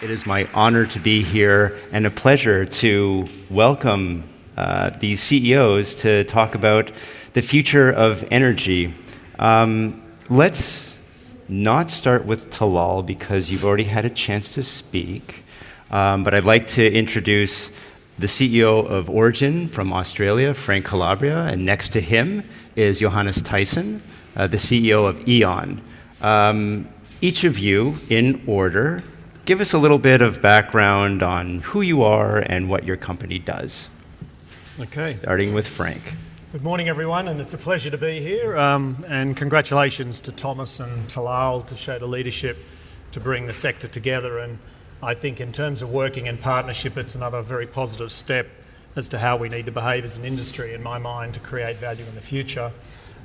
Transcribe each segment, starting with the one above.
It is my honor to be here and a pleasure to welcome these CEOs to talk about the future of energy. Let's not start with Talal because you've already had a chance to speak, but I'd like to introduce the CEO of Origin from Australia, Frank Calabria, and next to him is Johannes Teyssen, the CEO of E.ON. Each of you, in order, give us a little bit of background on who you are and what your company does. Okay. Starting with Frank. Good morning, everyone, and it's a pleasure to be here. And congratulations to Thomas and Talal to show the leadership to bring the sector together. And I think in terms of working in partnership, it's another very positive step as to how we need to behave as an industry, in my mind, to create value in the future.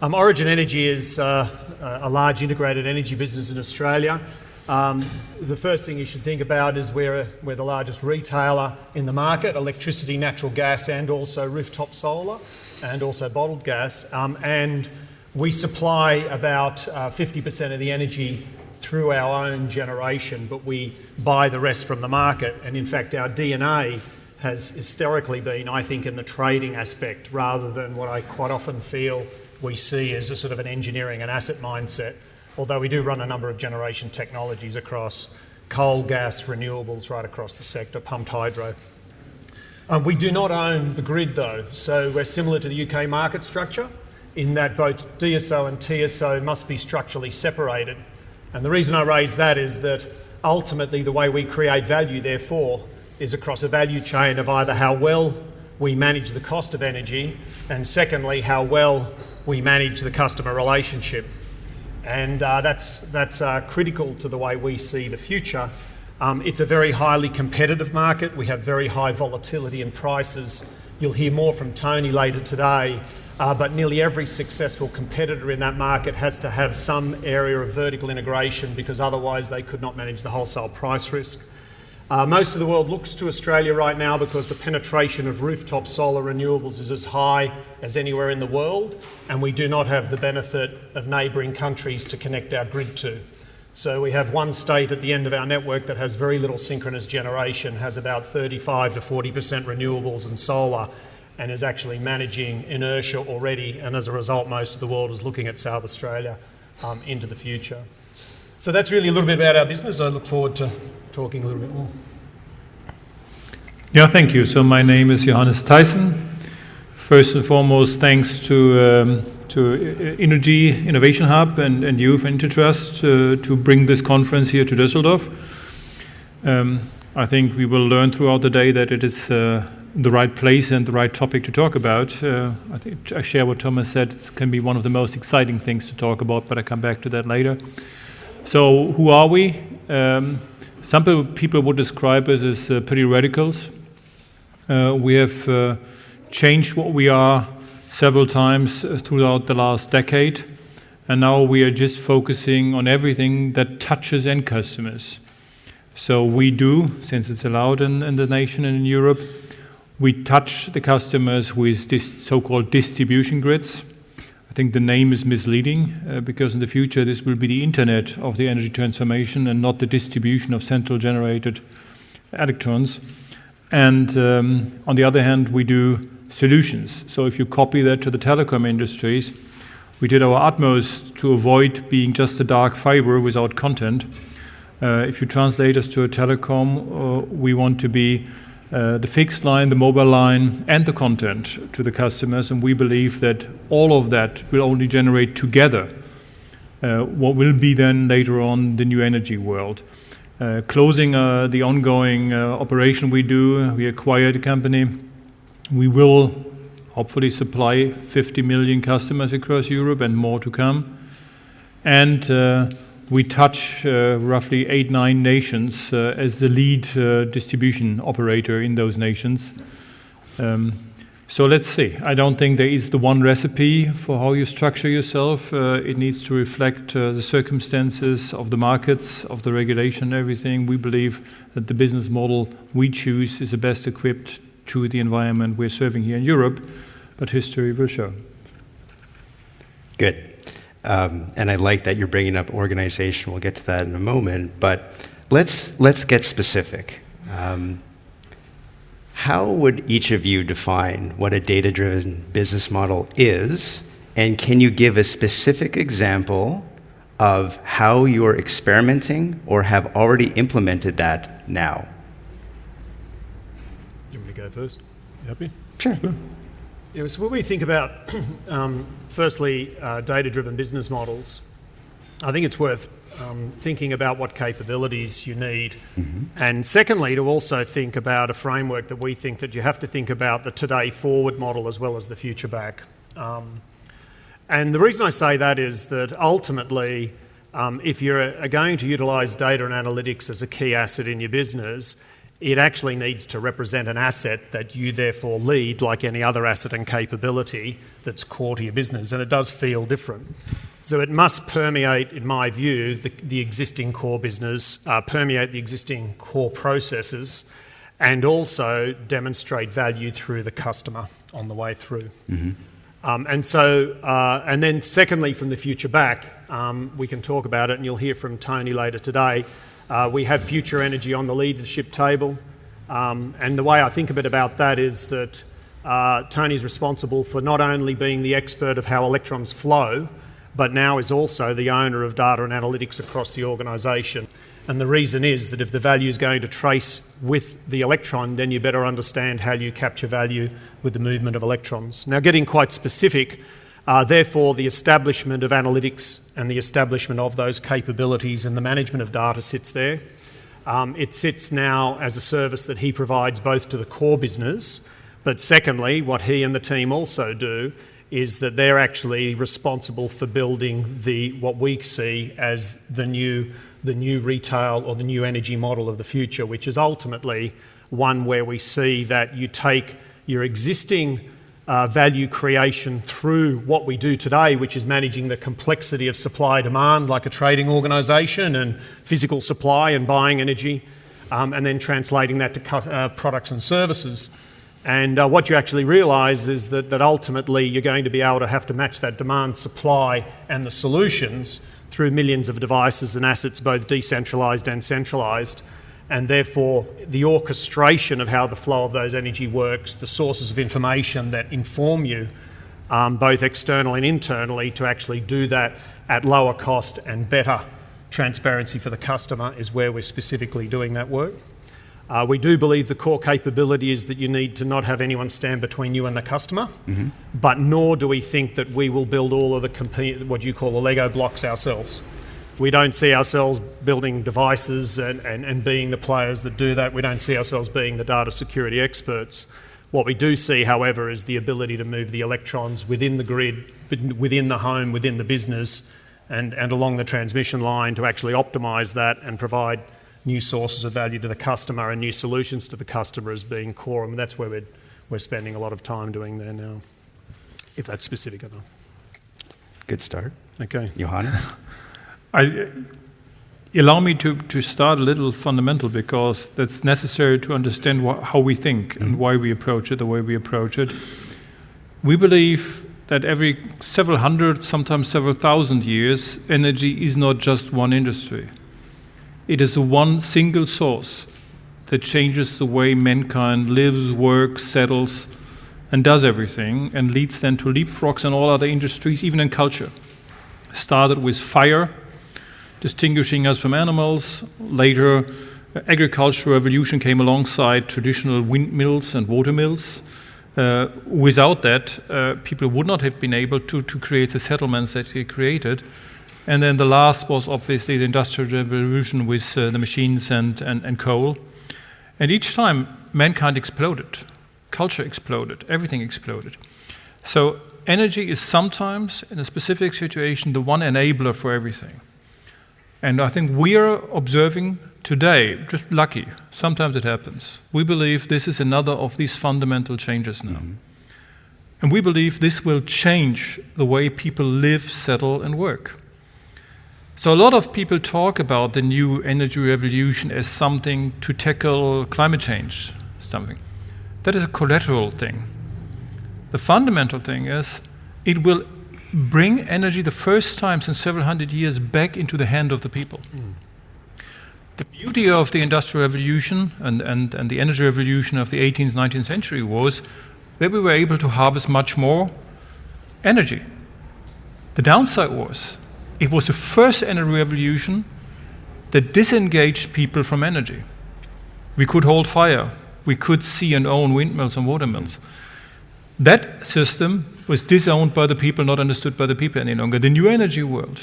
Origin Energy is a large integrated energy business in Australia. The first thing you should think about is we're the largest retailer in the market, electricity, natural gas, and also rooftop solar, and also bottled gas. And we supply about 50% of the energy through our own generation, but we buy the rest from the market. And in fact, our DNA has historically been, I think, in the trading aspect, rather than what I quite often feel we see as a sort of an engineering and asset mindset, although we do run a number of generation technologies across coal, gas, renewables, right across the sector, pumped hydro. We do not own the grid though, so we're similar to the UK market structure in that both DSO and TSO must be structurally separated. And the reason I raise that is that ultimately the way we create value, therefore, is across a value chain of either how well we manage the cost of energy, and secondly, how well we manage the customer relationship. And that's critical to the way we see the future. It's a very highly competitive market. We have very high volatility in prices. You'll hear more from Tony later today, but nearly every successful competitor in that market has to have some area of vertical integration because otherwise they could not manage the wholesale price risk. Most of the world looks to Australia right now because the penetration of rooftop solar renewables is as high as anywhere in the world, and we do not have the benefit of neighbouring countries to connect our grid to. So we have one state at the end of our network that has very little synchronous generation, has about 35 to 40% renewables and solar, and is actually managing inertia already, and as a result most of the world is looking at South Australia into the future. So that's really a little bit about our business. I look forward to talking a little bit more. Yeah, thank you. So my name is Johannes Teyssen. First and foremost, thanks to Energy Innovation Hub and you for Intertrust to bring this conference here to Düsseldorf. I think we will learn throughout the day that it is the right place and the right topic to talk about. I think I share what Thomas said. It can be one of the most exciting things to talk about, but I come back to that later. So who are we? Some people would describe us as pretty radicals. We have changed what we are several times throughout the last decade, and now we are just focusing on everything that touches end customers. So we do, since it's allowed in the nation and in Europe, we touch the customers with this so-called distribution grids. I think the name is misleading because in the future this will be the internet of the energy transformation and not the distribution of central generated electrons. And on the other hand, we do solutions. So if you copy that to the telecom industries, we did our utmost to avoid being just a dark fiber without content. If you translate us to a telecom, we want to be the fixed line, the mobile line, and the content to the customers, and we believe that all of that will only generate together what will be then later on the new energy world. Closing the ongoing operation we do, we acquired a company. We will hopefully supply 50 million customers across Europe and more to come. And we touch roughly 8-9 nations as the lead distribution operator in those nations. So let's see. I don't think there is the one recipe for how you structure yourself. It needs to reflect the circumstances of the markets, of the regulation, everything. We believe that the business model we choose is the best equipped to the environment we're serving here in Europe, but history will show. Good. And I like that you're bringing up organization. We'll get to that in a moment. But let's get specific. How would each of you define what a data-driven business model is, and can you give a specific example of how you're experimenting or have already implemented that now? You want me to go first? You happy? Sure. Yeah, so when we think about, firstly, data-driven business models, I think it's worth thinking about what capabilities you need. And secondly, to also think about a framework that we think that you have to think about the today forward model as well as the future back. And the reason I say that is that ultimately, if you're going to utilise data and analytics as a key asset in your business, it actually needs to represent an asset that you therefore lead like any other asset and capability that's core to your business, and it does feel different. So it must permeate, in my view, the existing core business, permeate the existing core processes, and also demonstrate value through the customer on the way through. And then secondly, from the future back, we can talk about it, and you'll hear from Tony later today. We have future energy on the leadership table, and the way I think a bit about that is that Tony's responsible for not only being the expert of how electrons flow, but now is also the owner of data and analytics across the organisation. And the reason is that if the value is going to trace with the electron, then you better understand how you capture value with the movement of electrons. Now, getting quite specific, therefore, the establishment of analytics and the establishment of those capabilities and the management of data sits there. It sits now as a service that he provides both to the core business, but secondly, what he and the team also do is that they're actually responsible for building what we see as the new retail or the new energy model of the future, which is ultimately one where we see that you take your existing value creation through what we do today, which is managing the complexity of supply demand like a trading organisation and physical supply and buying energy, and then translating that to products and services. And what you actually realise is that ultimately you're going to be able to have to match that demand, supply and the solutions through millions of devices and assets, both decentralised and centralised. And therefore, the orchestration of how the flow of those energy works, the sources of information that inform you, both externally and internally, to actually do that at lower cost and better transparency for the customer is where we're specifically doing that work. We do believe the core capability is that you need to not have anyone stand between you and the customer, but nor do we think that we will build all of what you call the Lego blocks ourselves. We don't see ourselves building devices and being the players that do that. We don't see ourselves being the data security experts. What we do see, however, is the ability to move the electrons within the grid, within the home, within the business, and along the transmission line to actually optimise that and provide new sources of value to the customer and new solutions to the customer as being core. And that's where we're spending a lot of time doing there now, if that's specific enough. Good start. Okay. Johannes? Allow me to start a little fundamental, because that's necessary to understand how we think and why we approach it the way we approach it. We believe that every several hundred, sometimes several thousand years, energy is not just one industry. It is the one single source that changes the way mankind lives, works, settles, and does everything, and leads then to leapfrogs in all other industries, even in culture. Started with fire, distinguishing us from animals. Later, agricultural revolution came alongside traditional windmills and water mills. Without that, people would not have been able to create the settlements that they created. And then the last was obviously the Industrial Revolution with the machines and coal. And each time, mankind exploded. Culture exploded. Everything exploded. So energy is sometimes, in a specific situation, the one enabler for everything. And I think we are observing today, just lucky, sometimes it happens. We believe this is another of these fundamental changes now. And we believe this will change the way people live, settle, and work. So a lot of people talk about the new energy revolution as something to tackle climate change, something. That is a collateral thing. The fundamental thing is it will bring energy the first time since several hundred years back into the hand of the people. The beauty of the Industrial Revolution and the energy revolution of the 18th, 19th century was that we were able to harvest much more energy. The downside was, it was the first energy revolution that disengaged people from energy. We could hold fire. We could see and own windmills and water mills. That system was disowned by the people, not understood by the people any longer. The new energy world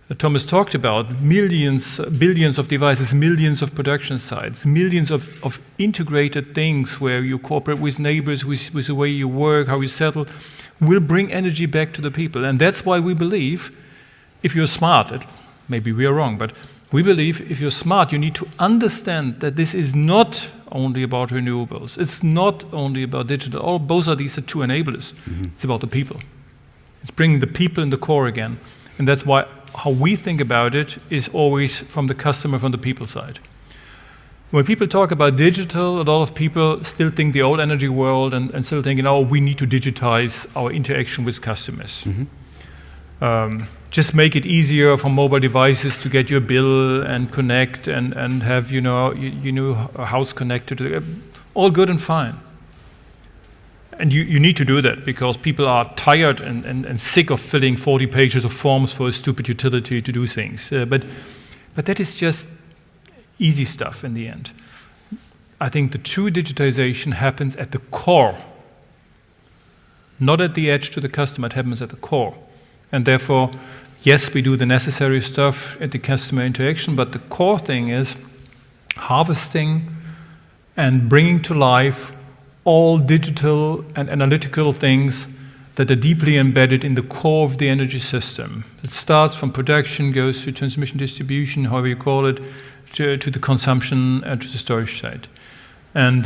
that Thomas talked about, millions, billions of devices, millions of production sites, millions of integrated things where you cooperate with neighbors, with the way you work, how you settle, will bring energy back to the people. And that's why we believe, if you're smart, maybe we are wrong, but we believe if you're smart, you need to understand that this is not only about renewables. It's not only about digital. Both of these are two enablers. Mm-hmm. It's about the people. It's bringing the people in the core again. And that's why how we think about it is always from the customer, from the people side. When people talk about digital, a lot of people still think the old energy world and still thinking, oh, we need to digitize our interaction with customers. Mm-hmm. Just make it easier for mobile devices to get your bill and connect and have a house connected to all good and fine. And you need to do that because people are tired and sick of filling 40 pages of forms for a stupid utility to do things. But that is just easy stuff in the end. I think the true digitization happens at the core, not at the edge to the customer. It happens at the core. And therefore, yes, we do the necessary stuff at the customer interaction, but the core thing is harvesting and bringing to life all digital and analytical things that are deeply embedded in the core of the energy system. It starts from production, goes through transmission, distribution, however you call it, to the consumption and to the storage side. And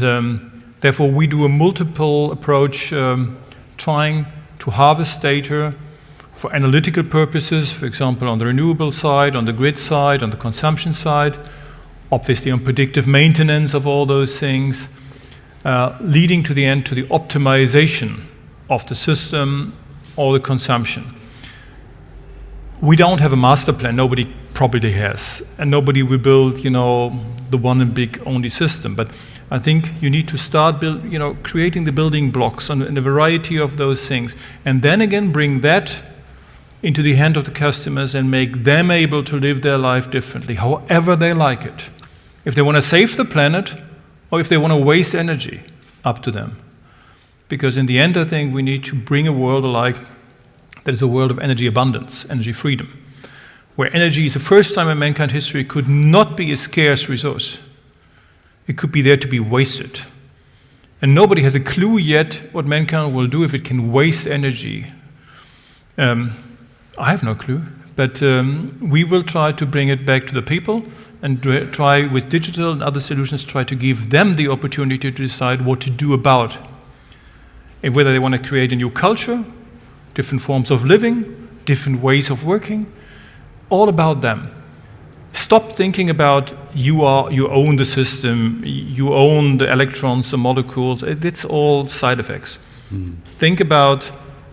therefore, we do a multiple approach, trying to harvest data for analytical purposes, for example, on the renewable side, on the grid side, on the consumption side, obviously on predictive maintenance of all those things, leading to the end to the optimization of the system or the consumption. We don't have a master plan, nobody probably has, and nobody will build, the one and big only system. But I think you need to start creating the building blocks and a variety of those things, and then again bring that into the hand of the customers and make them able to live their life differently, however they like it. If they want to save the planet, or if they want to waste energy, up to them. Because in the end, I think we need to bring a world alike that is a world of energy abundance, energy freedom, where energy is the first time in mankind history could not be a scarce resource. It could be there to be wasted. And nobody has a clue yet what mankind will do if it can waste energy. I have no clue, but we will try to bring it back to the people and try with digital and other solutions, try to give them the opportunity to decide what to do about it. And whether they want to create a new culture, different forms of living, different ways of working, all about them. Stop thinking about you own the system, you own the electrons, the molecules. It's all side effects. Think about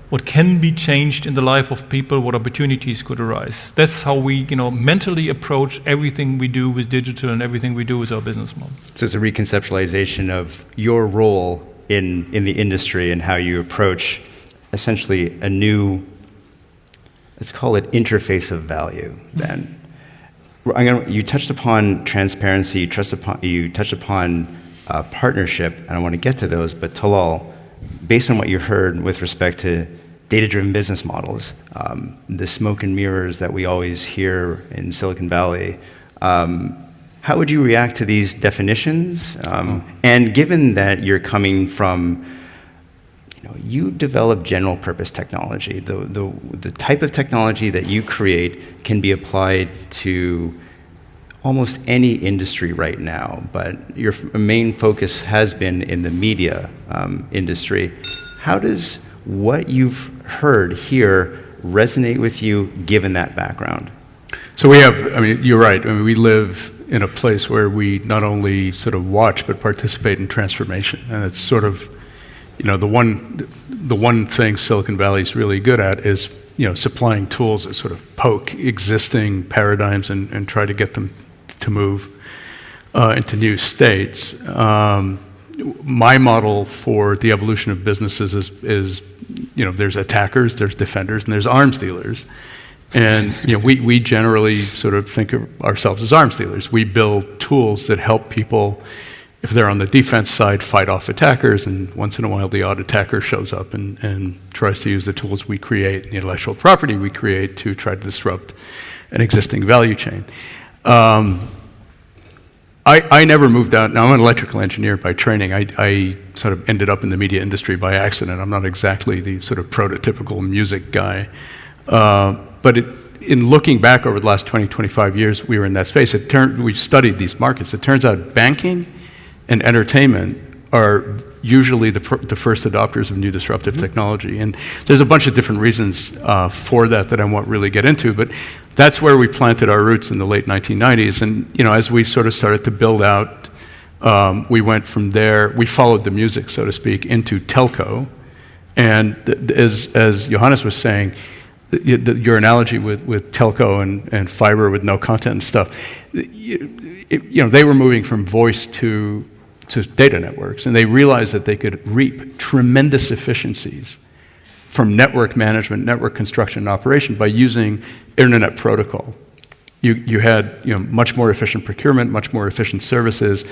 what can be changed in the life of people, what opportunities could arise. That's how we, mentally approach everything we do with digital and everything we do with our business model. So it's a reconceptualization of your role in the industry and how you approach essentially a new, let's call it interface of value then. You touched upon transparency, you touched upon partnership, and I want to get to those, but Talal, based on what you heard with respect to data-driven business models, the smoke and mirrors that we always hear in Silicon Valley, how would you react to these definitions? And given that you're coming from, you develop general purpose technology, the type of technology that you create can be applied to almost any industry right now, but your main focus has been in the media industry. How does what you've heard here resonate with you given that background? So you're right. We live in a place where we not only sort of watch but participate in transformation, and it's sort of, the one thing Silicon Valley is really good at is, supplying tools that sort of poke existing paradigms and try to get them to move into new states. My model for the evolution of businesses is there's attackers, there's defenders, and there's arms dealers. And we generally sort of think of ourselves as arms dealers. We build tools that help people, if they're on the defense side, fight off attackers, and once in a while the odd attacker shows up and tries to use the tools we create, the intellectual property we create, to try to disrupt an existing value chain. I never moved out. Now, I'm an electrical engineer by training. I sort of ended up in the media industry by accident. I'm not exactly the sort of prototypical music guy. But in looking back over the last 20, 25 years, we were in that space. We studied these markets. It turns out banking and entertainment are usually the first adopters of new disruptive technology. And there's a bunch of different reasons for that I won't really get into, but that's where we planted our roots in the late 1990s. And as we sort of started to build out, we went from there, we followed the music, so to speak, into telco. And as Johannes was saying, your analogy with telco and fiber with no content and stuff, they were moving from voice to data networks, and they realized that they could reap tremendous efficiencies from network management, network construction, and operation by using internet protocol. You had much more efficient procurement, much more efficient services,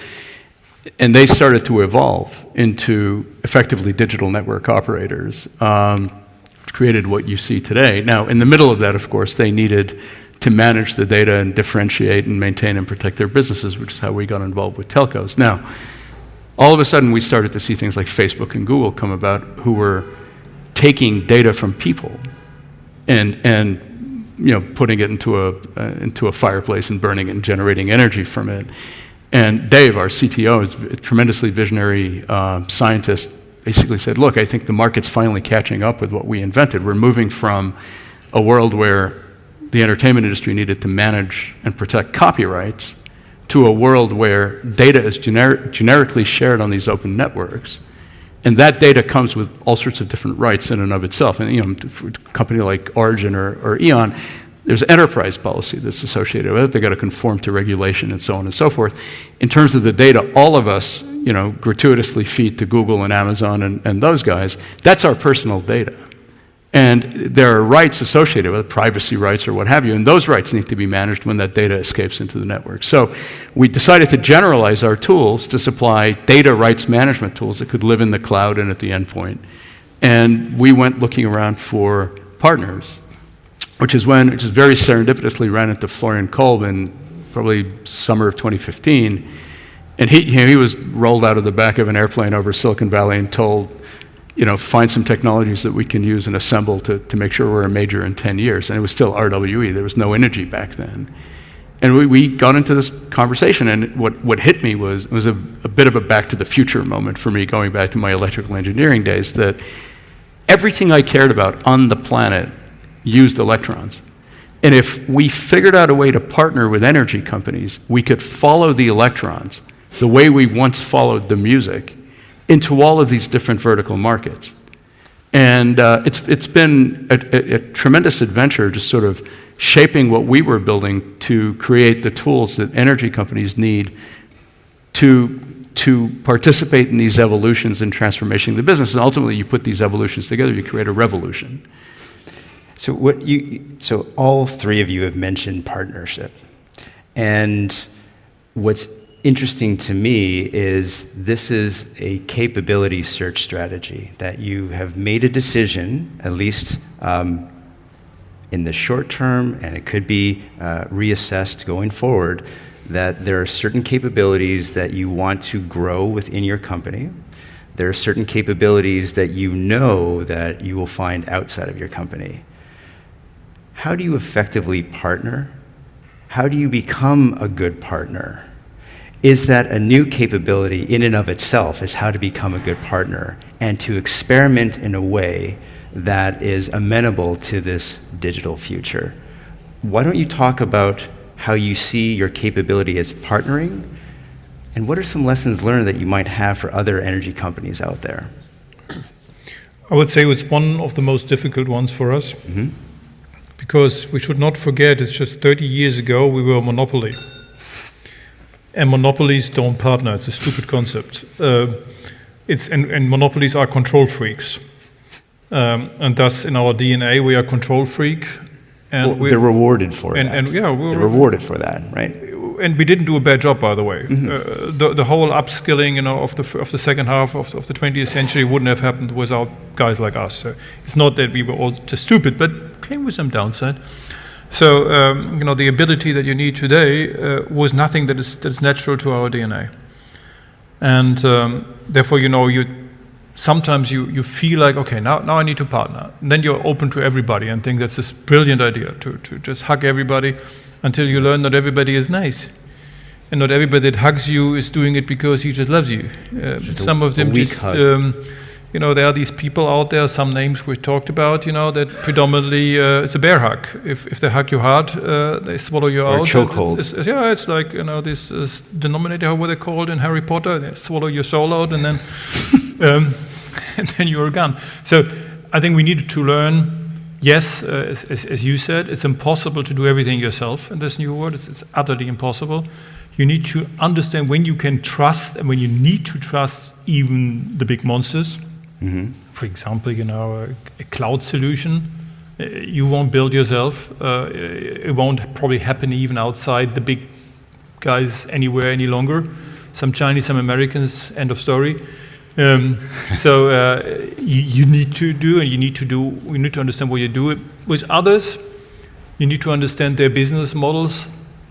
and they started to evolve into effectively digital network operators, which created what you see today. Now, in the middle of that, of course, they needed to manage the data and differentiate and maintain and protect their businesses, which is how we got involved with telcos. Now, all of a sudden, we started to see things like Facebook and Google come about, who were taking data from people and putting it into a fireplace and burning it and generating energy from it. And Dave, our CTO, is a tremendously visionary scientist, basically said, look, I think the market's finally catching up with what we invented. We're moving from a world where the entertainment industry needed to manage and protect copyrights to a world where data is generically shared on these open networks. And that data comes with all sorts of different rights in and of itself. And for a company like Origin or E.ON, there's enterprise policy that's associated with it. They've got to conform to regulation and so on and so forth. In terms of the data, all of us, gratuitously feed to Google and Amazon and those guys. That's our personal data. And there are rights associated with it, privacy rights or what have you, and those rights need to be managed when that data escapes into the network. So we decided to generalize our tools to supply data rights management tools that could live in the cloud and at the endpoint. And we went looking around for partners, which is very serendipitously ran into Florian Kolb in probably summer of 2015. And he was rolled out of the back of an airplane over Silicon Valley and told, find some technologies that we can use and assemble to make sure we're a major in 10 years. And it was still RWE. There was no energy back then. And we got into this conversation, and what hit me was a bit of a back to the future moment for me, going back to my electrical engineering days, that everything I cared about on the planet used electrons. And if we figured out a way to partner with energy companies, we could follow the electrons the way we once followed the music into all of these different vertical markets. And it's been a tremendous adventure, just sort of shaping what we were building to create the tools that energy companies need to participate in these evolutions and transformation of the business. And ultimately, you put these evolutions together, you create a revolution. So all three of you have mentioned partnership. And what's interesting to me is this is a capability search strategy that you have made a decision, at least in the short term, and it could be reassessed going forward, that there are certain capabilities that you want to grow within your company. There are certain capabilities that you know that you will find outside of your company. How do you effectively partner? How do you become a good partner? Is that a new capability in and of itself, is how to become a good partner and to experiment in a way that is amenable to this digital future? Why don't you talk about how you see your capability as partnering, and what are some lessons learned that you might have for other energy companies out there? I would say it's one of the most difficult ones for us, because we should not forget it's just 30 years ago we were a monopoly. And monopolies don't partner. It's a stupid concept. And monopolies are control freaks. And thus, in our DNA, we are control freak. And they're rewarded for that. And yeah, they're rewarded for that, right? And we didn't do a bad job, by the way. The whole upskilling, of the second half of the 20th century wouldn't have happened without guys like us. So it's not that we were all just stupid, but came with some downside. So the ability that you need today was nothing that is natural to our DNA, and therefore, sometimes you feel like, okay, now I need to partner. And then you're open to everybody and think that's this brilliant idea to just hug everybody. Until you learn not everybody is nice. And not everybody that hugs you is doing it because he just loves you. Some of them just, there are these people out there, some names we talked about, that predominantly it's a bear hug. If they hug you hard, they swallow you out. Or chokehold. It's like, this denominator, how were they called in Harry Potter? They swallow your soul out and then, and then you're gone. So I think we needed to learn. Yes, as you said, it's impossible to do everything yourself in this new world. It's utterly impossible. You need to understand when you can trust and when you need to trust even the big monsters. Mm-hmm. For example, a cloud solution you won't build yourself. It won't probably happen even outside the big guys anywhere any longer. Some Chinese, some Americans, end of story. You need to do, and you need to understand what you do. With others, you need to understand their business models.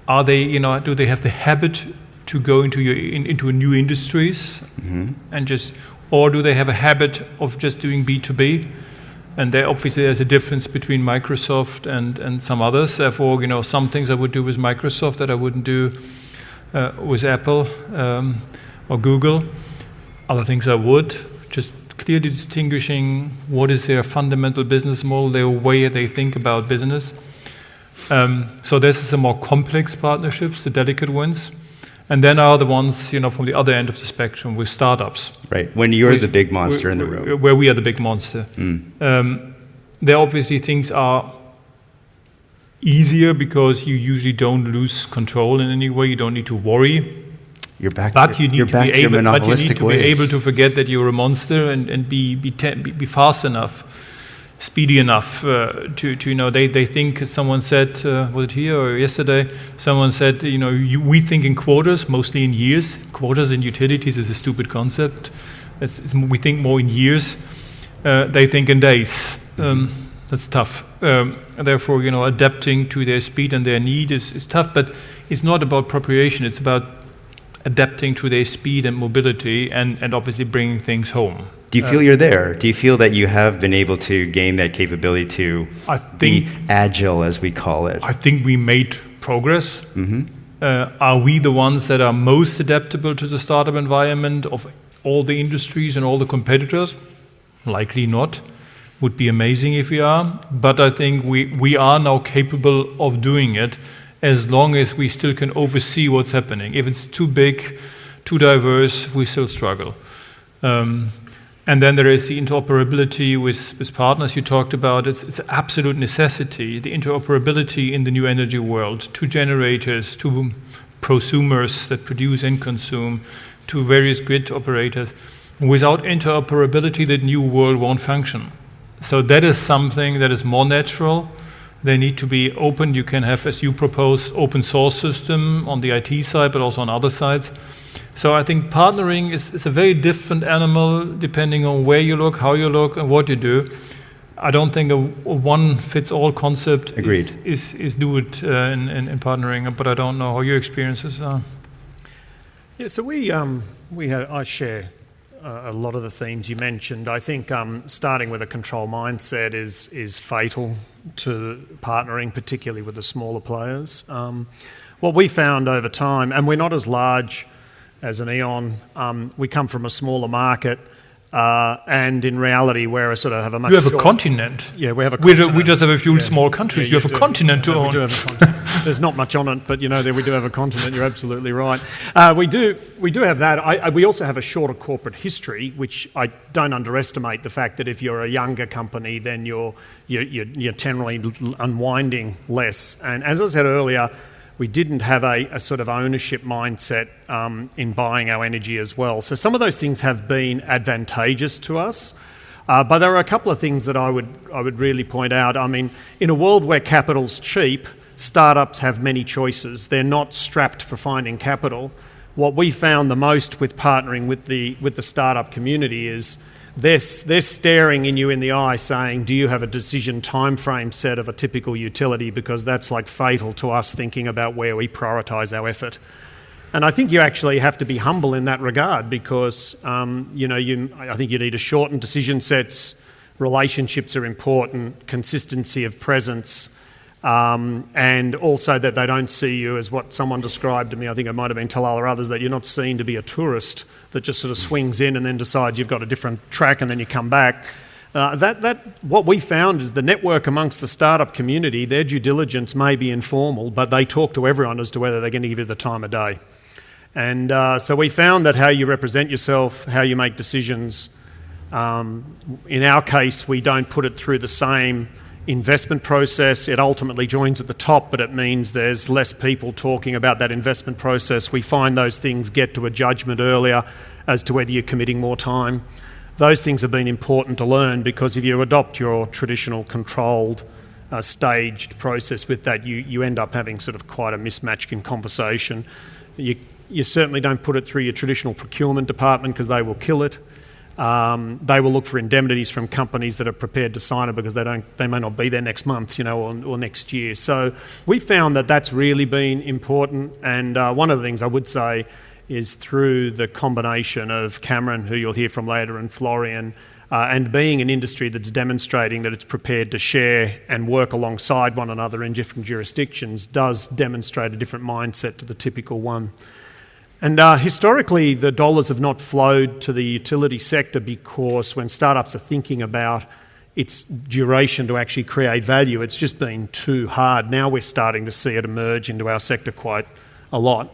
Are they, do they have the habit to go into new industries, or do they have a habit of just doing B2B? And there obviously there's a difference between Microsoft and some others. Therefore, some things I would do with Microsoft that I wouldn't do with Apple or Google. Other things I would, just clearly distinguishing what is their fundamental business model, their way they think about business. So this is the more complex partnerships, the delicate ones. And then are the ones, from the other end of the spectrum with startups. Right, when you're the big monster in the room. Where we are the big monster. There obviously things are easier because you usually don't lose control in any way. You don't need to worry. But you need to be able to forget that you're a monster and be fast enough, speedy enough to They think, someone said, was it here or yesterday? Someone said, we think in quarters, mostly in years. Quarters in utilities is a stupid concept. We think more in years. They think in days. That's tough. Therefore, adapting to their speed and their need is tough. But it's not about appropriation. It's about adapting to their speed and mobility and obviously bringing things home. Do you feel you're there? Do you feel that you have been able to gain that capability to be agile, as we call it? I think we made progress. Are we the ones that are most adaptable to the startup environment of all the industries and all the competitors? Likely not. Would be amazing if we are. But I think we are now capable of doing it, as long as we still can oversee what's happening. If it's too big, too diverse, we still struggle. And then there is the interoperability with partners you talked about. It's an absolute necessity, the interoperability in the new energy world, to generators, to prosumers that produce and consume, to various grid operators. Without interoperability, the new world won't function. So that is something that is more natural. They need to be open. You can have, as you propose, open source system on the IT side, but also on other sides. So I think partnering is a very different animal depending on where you look, how you look, and what you do. I don't think a one-fits-all concept is do it in partnering, but I don't know how your experiences are. Yeah, so I share a lot of the themes you mentioned. I think starting with a control mindset is fatal to partnering, particularly with the smaller players. What we found over time, and we're not as large as an E.ON, we come from a smaller market, and in reality we're a sort of have a much You have a continent. Yeah, we have a continent. We just have a few small countries. You have a continent to own. We do have a continent. There's not much on it, but we do have a continent. You're absolutely right. We do have that. We also have a shorter corporate history, which I don't underestimate the fact that if you're a younger company, then you're generally unwinding less. And as I said earlier, we didn't have a sort of ownership mindset in buying our energy as well. So some of those things have been advantageous to us. But there are a couple of things that I would really point out. I mean, in a world where capital's cheap, startups have many choices. They're not strapped for finding capital. What we found the most with partnering with the startup community is they're staring you in the eye saying, do you have a decision time frame set of a typical utility? Because that's like fatal to us thinking about where we prioritise our effort. And I think you actually have to be humble in that regard because, I think you need to shorten decision sets, relationships are important, consistency of presence, and also that they don't see you as what someone described to me, I think it might have been Talal or others, that you're not seen to be a tourist that just sort of swings in and then decides you've got a different track and then you come back. What we found is the network amongst the startup community, their due diligence may be informal, but they talk to everyone as to whether they're going to give you the time of day. And so we found that how you represent yourself, how you make decisions, in our case, we don't put it through the same investment process. It ultimately joins at the top, but it means there's less people talking about that investment process. We find those things get to a judgment earlier as to whether you're committing more time. Those things have been important to learn because if you adopt your traditional controlled, staged process with that, you end up having sort of quite a mismatch in conversation. You certainly don't put it through your traditional procurement department because they will kill it. They will look for indemnities from companies that are prepared to sign it because they may not be there next month, or next year. So we found that that's really been important. And one of the things I would say is through the combination of Cameron, who you'll hear from later, and Florian, and being an industry that's demonstrating that it's prepared to share and work alongside one another in different jurisdictions does demonstrate a different mindset to the typical one. And historically, the dollars have not flowed to the utility sector because when startups are thinking about its duration to actually create value, it's just been too hard. Now we're starting to see it emerge into our sector quite a lot.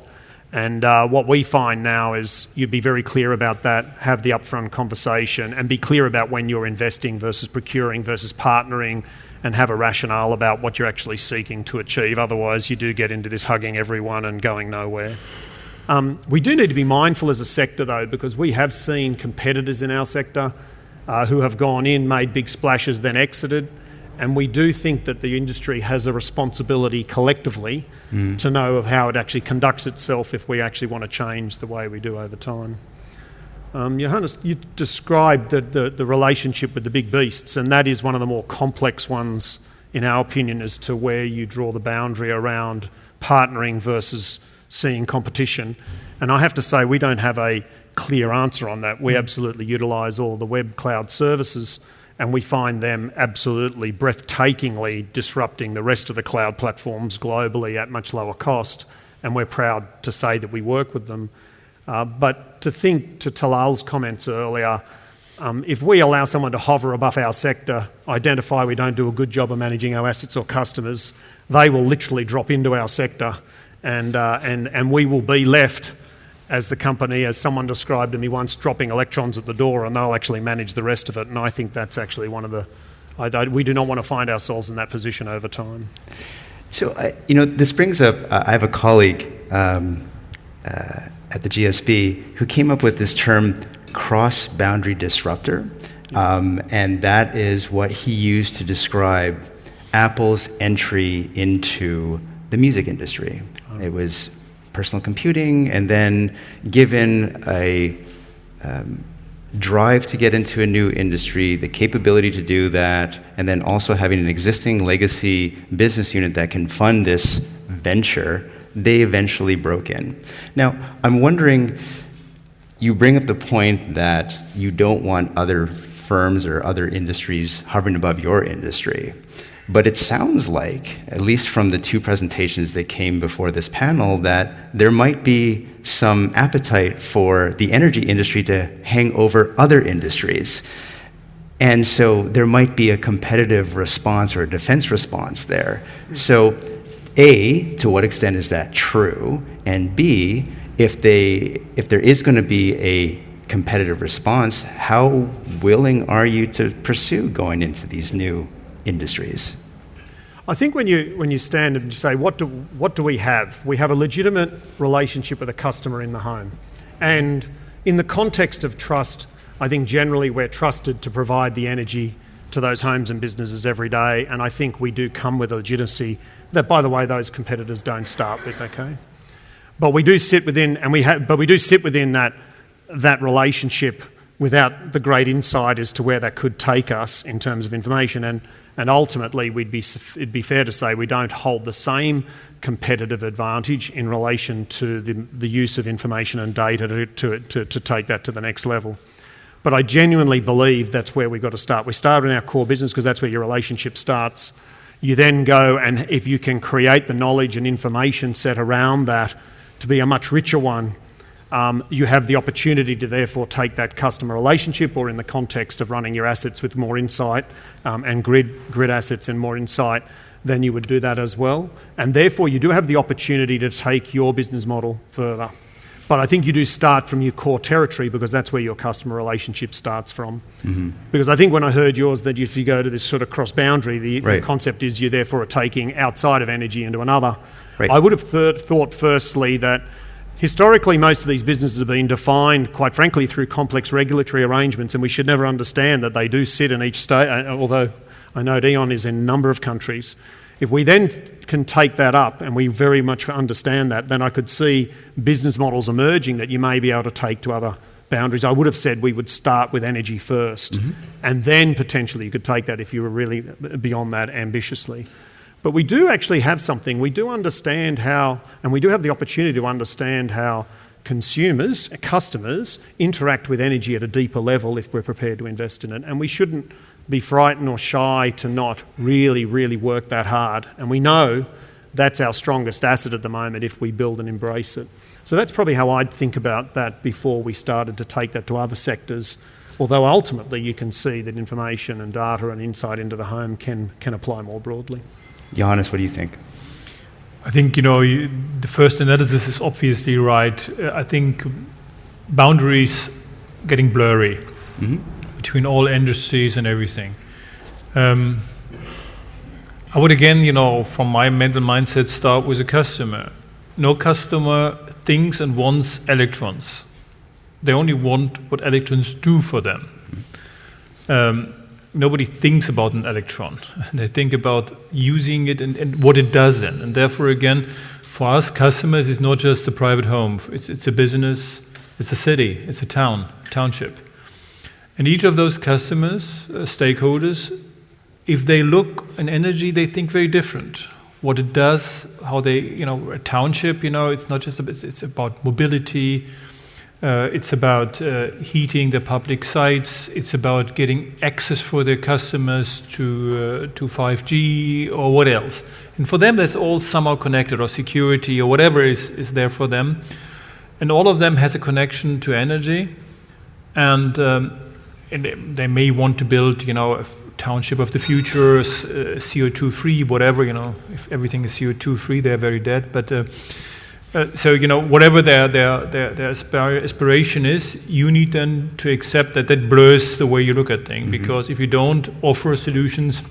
And what we find now is you'd be very clear about that, have the upfront conversation, and be clear about when you're investing versus procuring versus partnering, and have a rationale about what you're actually seeking to achieve. Otherwise, you do get into this hugging everyone and going nowhere. We do need to be mindful as a sector, though, because we have seen competitors in our sector who have gone in, made big splashes, then exited. And we do think that the industry has a responsibility collectively to know of how it actually conducts itself if we actually want to change the way we do over time. Johannes, you described the relationship with the big beasts, and that is one of the more complex ones, in our opinion, as to where you draw the boundary around partnering versus seeing competition. And I have to say, we don't have a clear answer on that. We absolutely utilise all the web cloud services, and we find them absolutely breathtakingly disrupting the rest of the cloud platforms globally at much lower cost, and we're proud to say that we work with them. But to think to Talal's comments earlier, if we allow someone to hover above our sector, identify we don't do a good job of managing our assets or customers, they will literally drop into our sector, and we will be left as the company, as someone described to me once, dropping electrons at the door, and they'll actually manage the rest of it. And I think that's actually one of the... we do not want to find ourselves in that position over time. So, this brings up... I have a colleague at the GSB who came up with this term cross-boundary disruptor, and that is what he used to describe Apple's entry into the music industry. It was personal computing, and then given a drive to get into a new industry, the capability to do that, and then also having an existing legacy business unit that can fund this venture, they eventually broke in. Now, I'm wondering, you bring up the point that you don't want other firms or other industries hovering above your industry. But it sounds like, at least from the two presentations that came before this panel, that there might be some appetite for the energy industry to hang over other industries. And so there might be a competitive response or a defense response there. So A, to what extent is that true? And B, if there is going to be a competitive response, how willing are you to pursue going into these new industries? I think when you stand and say, what do we have? We have a legitimate relationship with a customer in the home. And in the context of trust, I think generally we're trusted to provide the energy to those homes and businesses every day. And I think we do come with a legitimacy that, by the way, those competitors don't start with, okay? But we do sit within, that relationship without the great insight as to where that could take us in terms of information. And ultimately, it'd be fair to say we don't hold the same competitive advantage in relation to the use of information and data to take that to the next level. But I genuinely believe that's where we've got to start. We start in our core business because that's where your relationship starts. You then go, and if you can create the knowledge and information set around that to be a much richer one, you have the opportunity to therefore take that customer relationship, or in the context of running your assets with more insight and grid assets and more insight, then you would do that as well. And therefore you do have the opportunity to take your business model further. But I think you do start from your core territory because that's where your customer relationship starts from. Mm-hmm. Because I think when I heard yours that if you go to this sort of cross-boundary, the concept is you therefore are taking outside of energy into another. Right. I would have thought firstly that historically most of these businesses have been defined, quite frankly, through complex regulatory arrangements, and we should never understand that they do sit in each state, although I know E.ON is in a number of countries. If we then can take that up, and we very much understand that, then I could see business models emerging that you may be able to take to other boundaries. I would have said we would start with energy first, mm-hmm. and then potentially you could take that if you were really beyond that ambitiously. But we do actually have something. We do understand how, and we do have the opportunity to understand how consumers, customers, interact with energy at a deeper level if we're prepared to invest in it. And we shouldn't be frightened or shy to not really, really work that hard. And we know that's our strongest asset at the moment if we build and embrace it. So that's probably how I'd think about that before we started to take that to other sectors. Although ultimately you can see that information and data and insight into the home can apply more broadly. Johannes, what do you think? I think, the first analysis is obviously right. I think boundaries getting blurry. Mm-hmm. Between all industries and everything. I would again, from my mental mindset, start with a customer. No customer thinks and wants electrons. They only want what electrons do for them. Nobody thinks about an electron. They think about using it and what it does then. And therefore, again, for us, customers is not just a private home. It's a business, it's a city, it's a township. And each of those customers, stakeholders, if they look in energy, they think very different. What it does, how they, a township, it's not just, it's about mobility, it's about heating the public sites, it's about getting access for their customers to 5G or what else. And for them, that's all somehow connected, or security or whatever is there for them. And all of them has a connection to energy. And they may want to build, a township of the future, CO2-free, whatever, if everything is CO2-free, they're very dead. But so, whatever their aspiration is, you need then to accept that blurs the way you look at things. Mm-hmm. Because if you don't offer solutions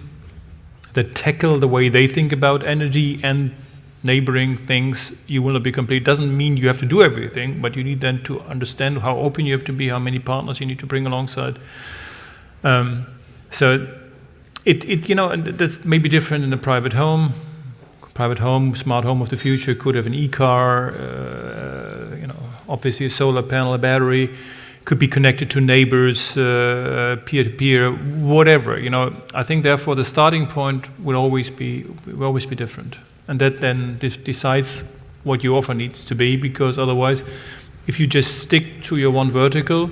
that tackle the way they think about energy and neighboring things, you will not be complete. Doesn't mean you have to do everything, but you need then to understand how open you have to be, how many partners you need to bring alongside. So and that's maybe different in a private home. Private home, smart home of the future could have an e-car, obviously a solar panel, a battery, could be connected to neighbors, peer-to-peer, whatever. I think therefore the starting point will always be different. And that then decides what your offer needs to be, because otherwise, if you just stick to your one vertical,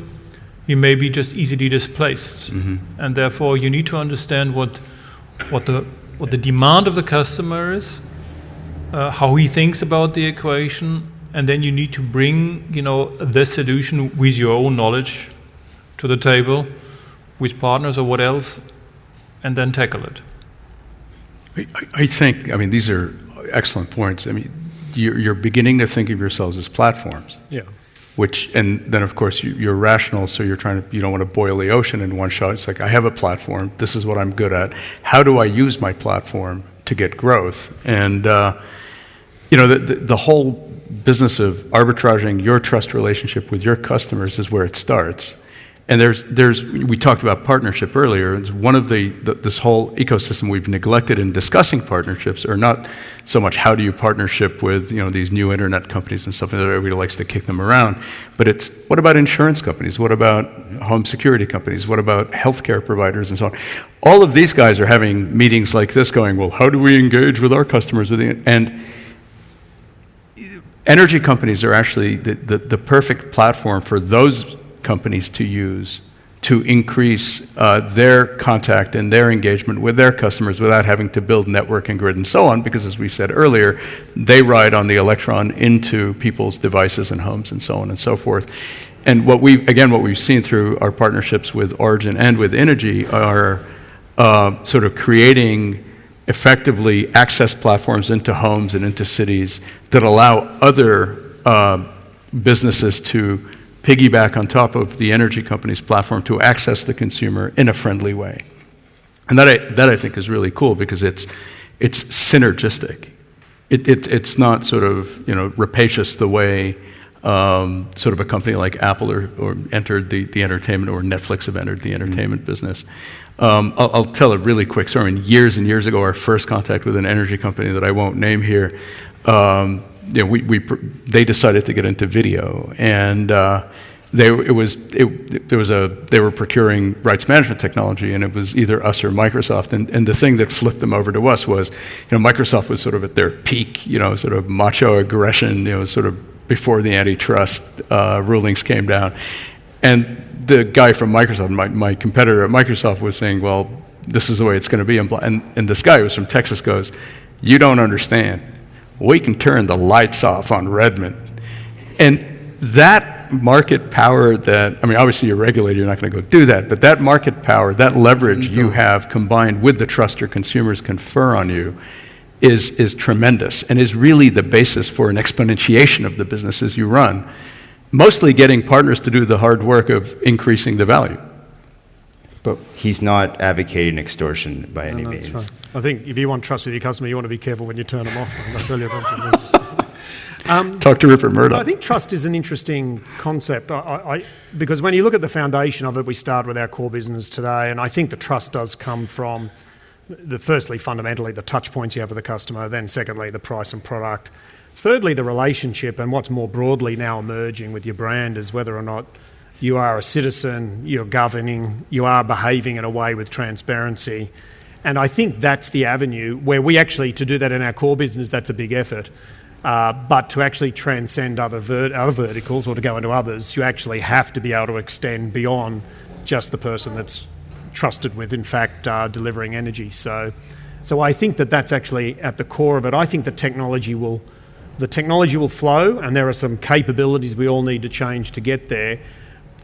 you may be just easily displaced. Mm-hmm. And therefore, you need to understand what the demand of the customer is, how he thinks about the equation, and then you need to bring, the solution with your own knowledge to the table, with partners or what else, and then tackle it. I think, these are excellent points. You're beginning to think of yourselves as platforms. Yeah. And then of course you're rational, so you don't want to boil the ocean in one shot. It's like, I have a platform, this is what I'm good at. How do I use my platform to get growth. And the whole business of arbitraging your trust relationship with your customers is where it starts. And we talked about partnership earlier. It's one of this whole ecosystem we've neglected in discussing partnerships, or not so much how do you partnership with these new internet companies and stuff. Everybody likes to kick them around, but it's what about insurance companies? What about home security companies? What about healthcare providers and so on? All of these guys are having meetings like this, going, well, how do we engage with our customers? And energy companies are actually the perfect platform for those companies to use to increase their contact and their engagement with their customers without having to build network and grid and so on, because as we said earlier, they ride on the electron into people's devices and homes and so on and so forth. And what we've seen through our partnerships with Origin and with Innogy are sort of creating effectively access platforms into homes and into cities that allow other businesses to piggyback on top of the energy company's platform to access the consumer in a friendly way. And that I think is really cool, because it's synergistic. It's not sort of rapacious the way sort of a company like Apple or entered the entertainment, or Netflix have entered the entertainment business. I'll tell a really quick story. Years and years ago, our first contact with an energy company that I won't name here, they decided to get into video, and they were procuring rights management technology, and it was either us or Microsoft. And the thing that flipped them over to us was, Microsoft was sort of at their peak, sort of macho aggression, sort of before the antitrust rulings came down. And the guy from Microsoft, my competitor at Microsoft, was saying, well, this is the way it's going to be. And this guy who was from Texas goes, you don't understand. We can turn the lights off on Redmond. And that market power obviously you're regulated, you're not going to go do that, but that market power, that leverage you have combined with the trust your consumers confer on you is tremendous, and is really the basis for an exponentiation of the businesses you run, mostly getting partners to do the hard work of increasing the value. But he's not advocating extortion by any means. Right. I think if you want trust with your customer, you want to be careful when you turn them off. I'll tell you Talk to Rupert Murdoch. I think trust is an interesting concept, because when you look at the foundation of it, we start with our core business today, and I think the trust does come from, firstly, fundamentally, the touch points you have with the customer, then secondly, the price and product. Thirdly, the relationship, and what's more broadly now emerging with your brand is whether or not you are a citizen, you're governing, you are behaving in a way with transparency. And I think that's the avenue where we actually, to do that in our core business, that's a big effort. But to actually transcend other verticals, or to go into others, you actually have to be able to extend beyond just the person that's trusted with, in fact, delivering energy. So I think that's actually at the core of it. I think the technology will flow, and there are some capabilities we all need to change to get there.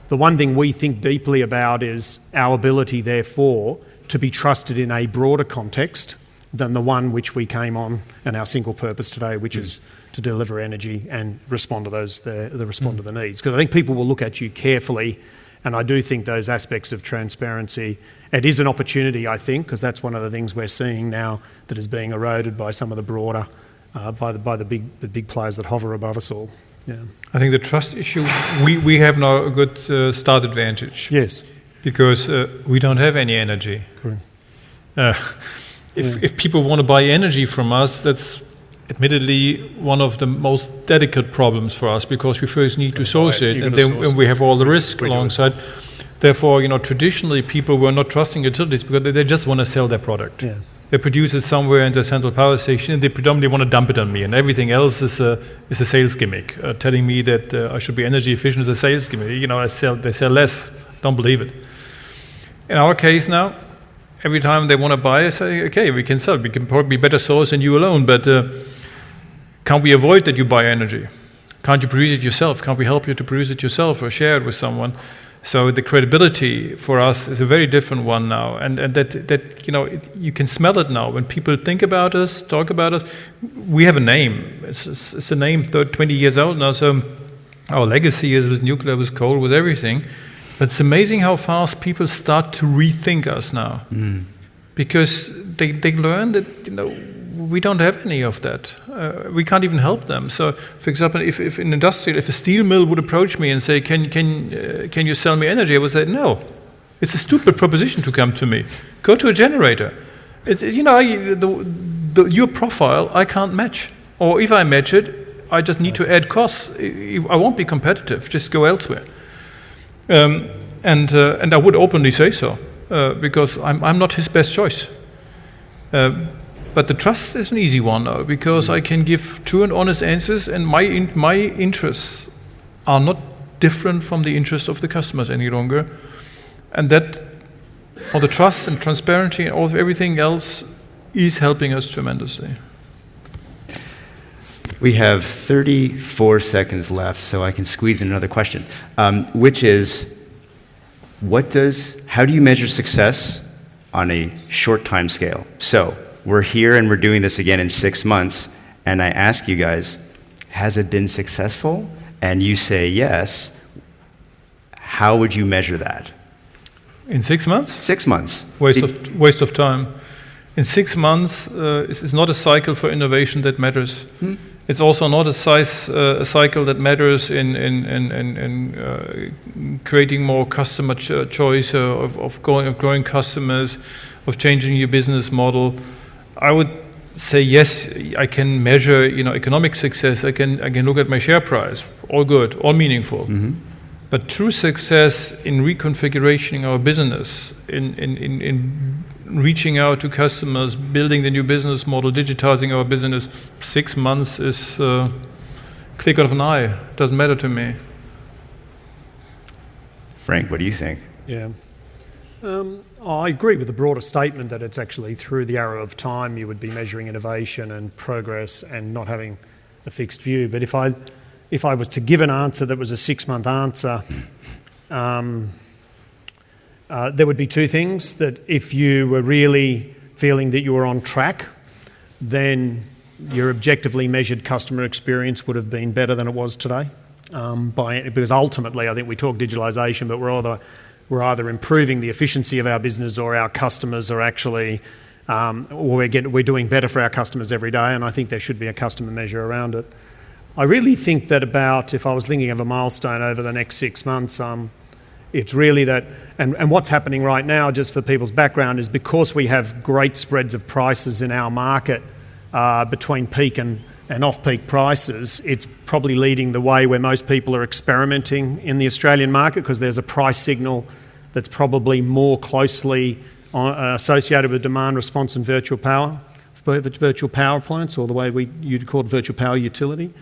The one thing we think deeply about is our ability, therefore, to be trusted in a broader context than the one which we came on, and our single purpose today, which is to deliver energy and respond to the needs. Because I think people will look at you carefully, and I do think those aspects of transparency, it is an opportunity, I think, because that's one of the things we're seeing now that is being eroded by some of the broader, by the big players that hover above us all. Yeah. I think the trust issue, we have now a good start advantage. Yes. Because we don't have any energy. Correct. If people want to buy energy from us, that's admittedly one of the most delicate problems for us, because we first need to source it, and then we have all the risk alongside. Therefore, traditionally people were not trusting utilities because they just want to sell their product. Yeah. They produce it somewhere in the central power station, and they predominantly want to dump it on me, and everything else is a sales gimmick. Telling me that I should be energy efficient is a sales gimmick. They sell less. Don't believe it. In our case now, every time they want to buy, I say, okay, we can sell. We can probably be better source than you alone, but can't we avoid that you buy energy? Can't you produce it yourself? Can't we help you to produce it yourself or share it with someone? So the credibility for us is a very different one now, and that you can smell it now when people think about us, talk about us. We have a name. It's a name 20 years old now. So our legacy is with nuclear, with coal, with everything. But it's amazing how fast people start to rethink us now. because they learn that we don't have any of that. We can't even help them. So, for example, if a steel mill would approach me and say, "Can you sell me energy?" I would say, "No, it's a stupid proposition to come to me. Go to a generator. Your profile I can't match, or if I match it, I just need to add costs. I won't be competitive. Just go elsewhere." And I would openly say so, because I'm not his best choice. But the trust is an easy one now, because I can give true and honest answers, and my interests are not different from the interests of the customers any longer. And that, for the trust and transparency and all of everything else, is helping us tremendously. We have 34 seconds left, so I can squeeze in another question, which is, how do you measure success on a short time scale? So we're here and we're doing this again in 6 months, and I ask you guys, has it been successful? And you say yes. How would you measure that? In 6 months? 6 months. Waste of time. In 6 months, it's not a cycle for innovation that matters. It's also not a cycle that matters in creating more customer choice, of growing customers, of changing your business model. I would say yes, I can measure economic success. I can look at my share price. All good, all meaningful. Mm-hmm. But true success in reconfiguring our business, in reaching out to customers, building the new business model, digitizing our business, 6 months is click of an eye. Doesn't matter to me. Frank, what do you think? Yeah. I agree with the broader statement that it's actually through the arrow of time you would be measuring innovation and progress and not having a fixed view. But if I was to give an answer that was a 6-month answer, there would be two things. That if you were really feeling that you were on track, then your objectively measured customer experience would have been better than it was today. Because ultimately, I think we talk digitalisation, but we're either improving the efficiency of our business, or our customers are actually, we're doing better for our customers every day, and I think there should be a customer measure around it. I really think that if I was thinking of a milestone over the next 6 months, it's really that, and what's happening right now, just for people's background, is because we have great spreads of prices in our market between peak and off-peak prices, it's probably leading the way where most people are experimenting in the Australian market, because there's a price signal that's probably more closely associated with demand response and virtual power plants, or the way you'd call it virtual power utility.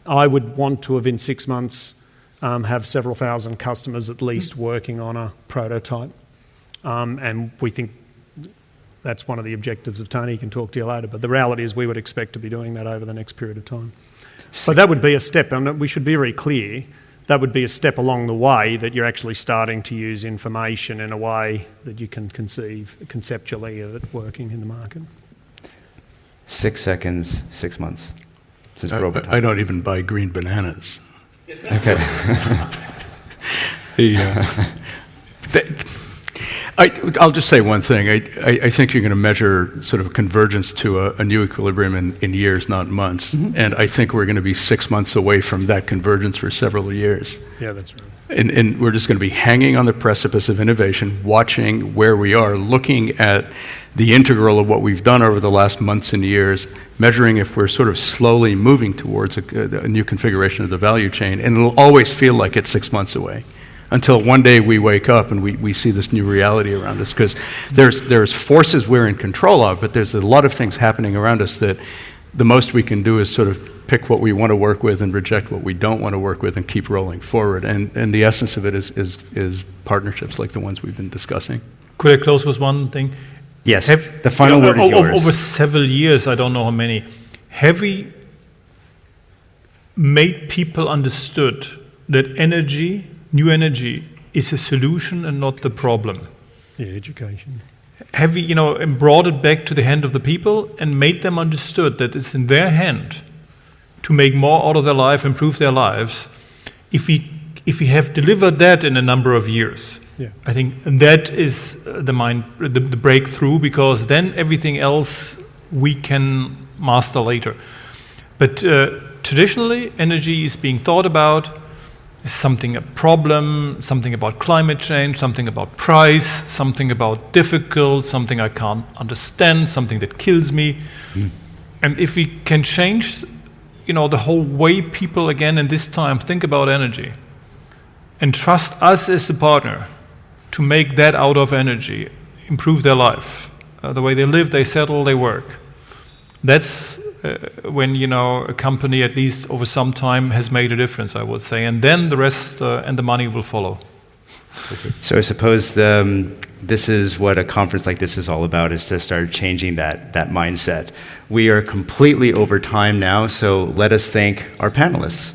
I would want to have, in 6 months, have several thousand customers at least working on a prototype. And we think that's one of the objectives of Tony. He can talk to you later. But the reality is we would expect to be doing that over the next period of time. But that would be a step, and we should be very clear, that would be a step along the way that you're actually starting to use information in a way that you can conceive conceptually of it working in the market. 6 seconds, 6 months. Since we're over time. I don't even buy green bananas. Okay. I'll just say one thing. I think you're going to measure sort of convergence to a new equilibrium in years, not months. Mm-hmm. And I think we're going to be 6 months away from that convergence for several years. Yeah, that's right. And we're just going to be hanging on the precipice of innovation, watching where we are, looking at the integral of what we've done over the last months and years, measuring if we're sort of slowly moving towards a new configuration of the value chain. And it'll always feel like it's 6 months away, until one day we wake up and we see this new reality around us. Because there's forces we're in control of, but there's a lot of things happening around us that the most we can do is sort of pick what we want to work with and reject what we don't want to work with and keep rolling forward. And the essence of it is partnerships like the ones we've been discussing. Could I close with one thing? Yes, the final word is yours. Over several years, I don't know how many, have we made people understood that new energy, is a solution and not the problem? Yeah, education. Have we, brought it back to the hand of the people and made them understood that it's in their hand to make more out of their life, improve their lives? If we have delivered that in a number of years, Yeah. I think that is the breakthrough, because then everything else we can master later. But traditionally, energy is being thought about as something a problem, something about climate change, something about price, something about difficult, something I can't understand, something that kills me. And if we can change, the whole way people again in this time think about energy, and trust us as a partner to make that out of energy, improve their life, the way they live, they settle, they work. That's when, a company, at least over some time, has made a difference, I would say. And then the rest and the money will follow. So I suppose this is what a conference like this is all about, is to start changing that mindset. We are completely over time now, so let us thank our panelists.